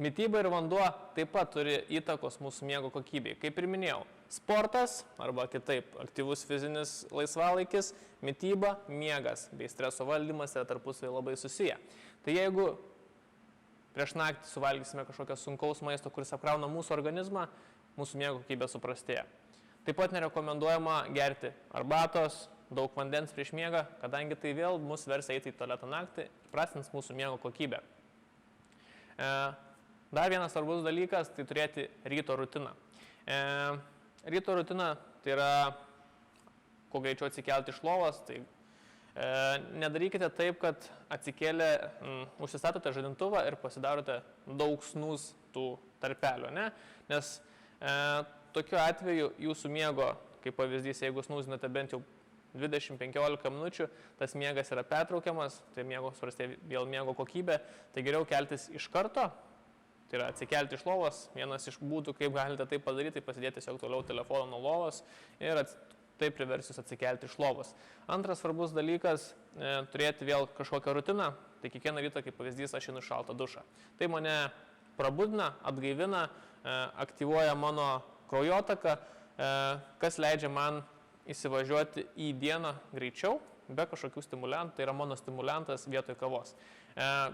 Mityba ir vanduo taip pat turi įtakos mūsų miego kokybei. Kaip ir minėjau, sportas arba kitaip aktyvus fizinis laisvalaikis, mityba, miegas bei streso valdymas yra tarpusavy labai susiję. Tai jeigu prieš naktį suvalgysime kažkokią sunkaus maisto, kuris apkrauna mūsų organizmą, mūsų miego kokybė suprastėja. Taip pat nerekomenduojama gerti arbatos, daug vandens prieš miegą, kadangi tai vėl mus vers eiti į tualetą naktį ir prastins mūsų miego kokybę. Dar vienas svarbus dalykas – tai turėti ryto rutiną. Ryto rutina tai yra, kuo greičiau atsikelti iš lovos, tai nedarykite taip, kad atsikėlę užsistatote žadintuvą ir pasidarote daug snūz tų tarpelių, ne? Nes tokiu atveju jūsų miego, kaip pavyzdys, jeigu snūzinate bent jau 20-15 minučių, tas miegas yra pertraukiamas, tai miego suprastėja vėl miego kokybė, tai geriau keltis iš karto, tai yra atsikelti iš lovos. Vienas iš būdų, kaip galite tai padaryti, tai pasidėti tiesiog toliau telefoną nuo lovos ir tai privers jūs atsikelti iš lovos. Antras svarbus dalykas – turėti vėl kažkokią rutiną, tai kiekvieną rytą, kaip pavyzdys, aš einu į šaltą dušą. Tai mane prabudina, atgaivina, aktyvuoja mano kraujotaką, kas leidžia man įsivažiuoti į dieną greičiau, be kažkokių stimuliantų, tai yra mano stimuliantas vietoj kavos.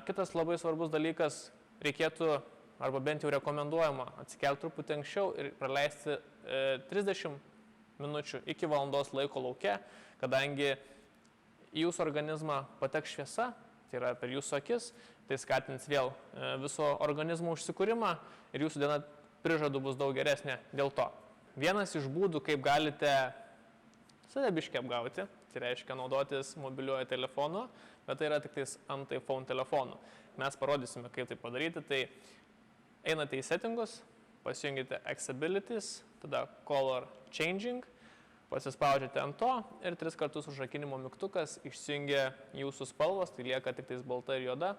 Kitas labai svarbus dalykas – reikėtų, arba bent jau rekomenduojama, atsikelti truputį anksčiau ir praleisti 30 minučių iki valandos laiko lauke, kadangi į jūsų organizmą pateks šviesa, tai yra per jūsų akis, tai skatins vėl viso organizmo užsikūrimą ir jūsų diena prižadu bus daug geresnė dėl to. Vienas iš būdų, kaip galite save biškį apgauti, tai reiškia naudotis mobiliuoju telefonu, bet tai yra tik tais ant iPhone telefonų. Mes parodysime, kaip tai padaryti, tai einate į settingus, pasijungite Accessibilities, tada Color Changing, pasispaudžiate ant to ir 3 kartus užrakinimo mygtukas išsijungia jūsų spalvos, tai lieka tik tais balta ir juoda,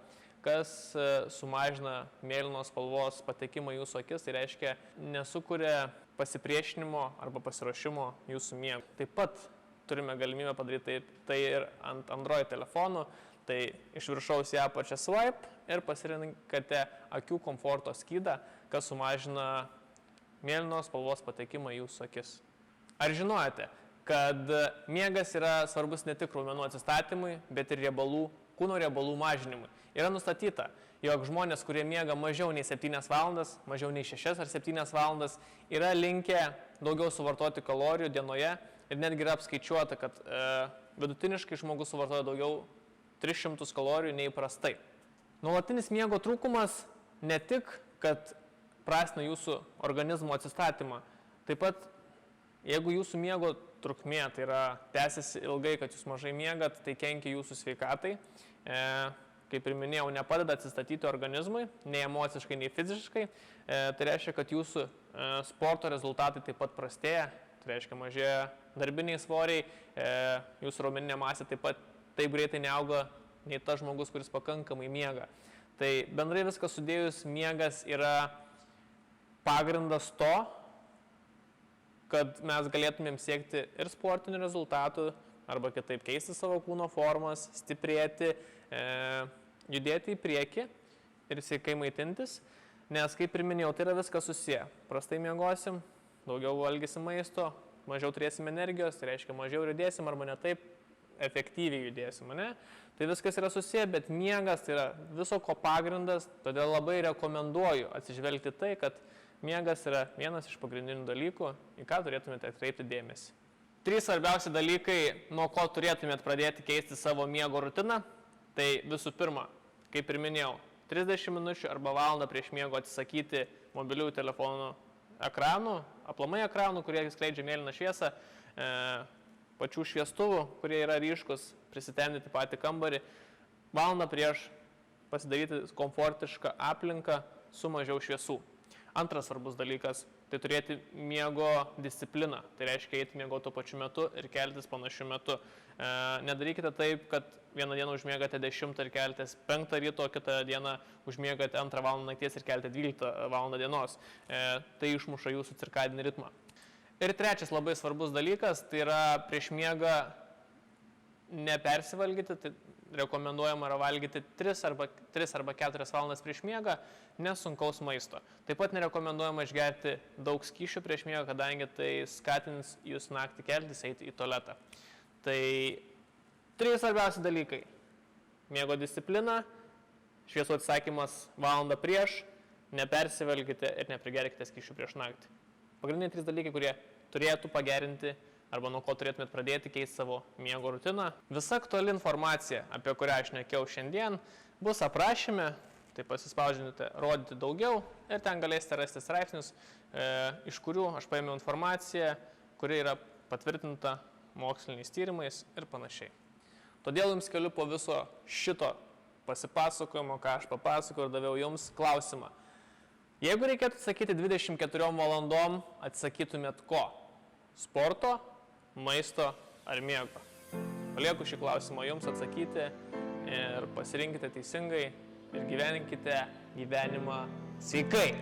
kas sumažina mėlynos spalvos patekimą į jūsų akis, tai reiškia nesukuria pasipriešinimo arba pasiruošimo jūsų miego. Taip pat turime galimybę padaryti tai ir ant Android telefonų, tai iš viršaus į apačią swipe ir pasirinkate akių komforto skydą, kas sumažina mėlynos spalvos patekimą į jūsų akis. Ar žinojate, kad miegas yra svarbus ne tik raumenų atsistatymui, bet ir kūno riebalų mažinimui? Yra nustatyta, jog žmonės, kurie miega mažiau nei 7 valandas, mažiau nei 6 ar 7 valandas, yra linkę daugiau suvartoti kalorijų dienoje ir netgi yra apskaičiuota, kad vidutiniškai žmogus suvartoja daugiau 300 kalorijų neįprastai. Nuolatinis miego trūkumas ne tik, kad prastina jūsų organizmo atsistatymą, taip pat jeigu jūsų miego trukmė, tai yra tęsiasi ilgai, kad jūs mažai miegat, tai kenkia jūsų sveikatai. Kaip ir minėjau, nepadeda atsistatyti organizmui, nei emociškai, nei fiziškai. Tai reiškia, kad jūsų sporto rezultatai taip pat prastėja, tai reiškia mažėja darbiniai svoriai, jūsų raumeninė masė taip pat taip greitai neauga nei tas žmogus, kuris pakankamai miega. Tai bendrai viskas sudėjus, miegas yra pagrindas to, kad mes galėtumėm siekti ir sportinių rezultatų, arba kitaip keisti savo kūno formas, stiprėti, judėti į priekį ir sveikai maitintis, nes, kaip ir minėjau, tai yra viskas susiję. Prastai miegosim, daugiau valgysim maisto, mažiau turėsim energijos, tai reiškia mažiau judėsim arba ne taip efektyviai judėsim, ne? Tai viskas yra susiję, bet miegas tai yra viso ko pagrindas, todėl labai rekomenduoju atsižvelgti tai, kad miegas yra vienas iš pagrindinių dalykų, į ką turėtumėte atkreipti dėmesį. 3 svarbiausi dalykai, nuo ko turėtumėte pradėti keisti savo miego rutiną, tai visų pirma, kaip ir minėjau, 30 minučių arba valandą prieš miego atsisakyti mobiliųjų telefonų ekranų, aplamai ekranų, kurie skleidžia mėlyną šviesą, pačių šviestuvų, kurie yra ryškus, prisitemdyti patį kambarį, valandą prieš pasidaryti komfortišką aplinką su mažiau šviesų. Antras svarbus dalykas – tai turėti miego discipliną, tai reiškia eiti miego tuo pačiu metu ir keltis panašiu metu. Nedarykite taip, kad vieną dieną užmiegate 10 ir keltės 5 ryto, kitą dieną užmiegate 2 valandą nakties ir keltė 12 valandą dienos. Tai išmuša jūsų cirkadinį ritmą. Ir trečias labai svarbus dalykas, tai yra prieš miegą nepersivalgyti, tai rekomenduojama yra valgyti 3 arba 4 valandas prieš miegą nesunkaus maisto. Taip pat nerekomenduojama išgerti daug skysčių prieš miegą, kadangi tai skatins jūs naktį keltis, eiti į tualetą. Tai 3 svarbiausi dalykai. Miego disciplina, šviesų atsakymas valandą prieš, nepersivalgykite ir neprigerkite skysčių prieš naktį. Pagrindiniai 3 dalykai, kurie turėtų pagerinti arba nuo ko turėtumėt pradėti keisti savo miego rutiną. Visa aktuali informacija, apie kurią aš šnekėjau šiandien, bus aprašyme, tai pasispausdinite rodyti daugiau ir ten galėsite rasti straipsnius, iš kurių aš paėmiau informaciją, kuri yra patvirtinta moksliniais tyrimais ir panašiai. Todėl jums keliu po viso šito pasipasakojimo, ką aš papasakojau ir daviau jums klausimą. Jeigu reikėtų atsakyti 24 valandom, atsakytumėt ko? Sporto, maisto ar miego? Palieku šį klausimą jums atsakyti ir pasirinkite teisingai ir gyvenkite gyvenimą sveikai.